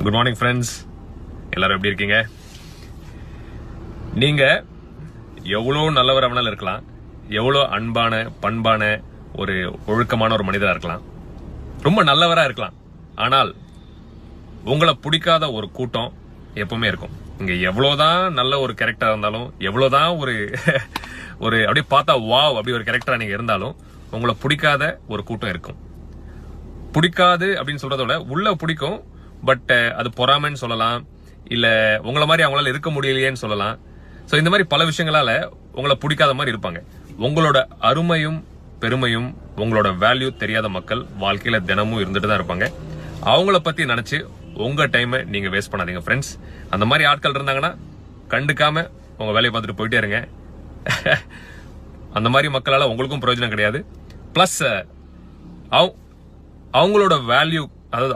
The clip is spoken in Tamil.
குட் மார்னிங் ஃப்ரெண்ட்ஸ், எல்லாரும் எப்படி இருக்கீங்க? நீங்க எவ்வளோ நல்லவர் அவனால இருக்கலாம், எவ்வளோ அன்பான பண்பான ஒரு ஒழுக்கமான ஒரு மனிதரா இருக்கலாம், ரொம்ப நல்லவரா இருக்கலாம். ஆனால் உங்களை பிடிக்காத ஒரு கூட்டம் எப்பவுமே இருக்கும். இங்க எவ்வளவுதான் நல்ல ஒரு கேரக்டரா இருந்தாலும், எவ்வளவுதான் ஒரு ஒரு அப்படியே பார்த்தா வாவ் அப்படி ஒரு கேரக்டரா நீங்க இருந்தாலும், உங்களை பிடிக்காத ஒரு கூட்டம் இருக்கும். பிடிக்காது அப்படின்னு சொல்றத விட உள்ள பிடிக்கும், பட் அது பொறாமைன்னு சொல்லலாம், இல்ல உங்களை மாதிரி அவங்களால இருக்க முடியலையேன்னு சொல்லலாம். சோ இந்த மாதிரி பல விஷயங்களால உங்களை பிடிக்காத மாதிரி இருப்பாங்க. உங்களோட அருமையும் பெருமையும் உங்களோட வேல்யூ தெரியாத மக்கள் வாழ்க்கையில தினமும் இருந்துட்டு தான் இருப்பாங்க. அவங்கள பத்தி நினைச்சு உங்க டைமை நீங்க வேஸ்ட் பண்ணாதீங்க ஃப்ரெண்ட்ஸ். அந்த மாதிரி ஆட்கள் இருந்தாங்கன்னா கண்டுக்காம உங்க வேலையை பார்த்துட்டு போயிட்டே இருங்க. அந்த மாதிரி மக்களால உங்களுக்கும் பிரயோஜனம் கிடையாது. பிளஸ் அவங்களோட வேல்யூ, அதாவது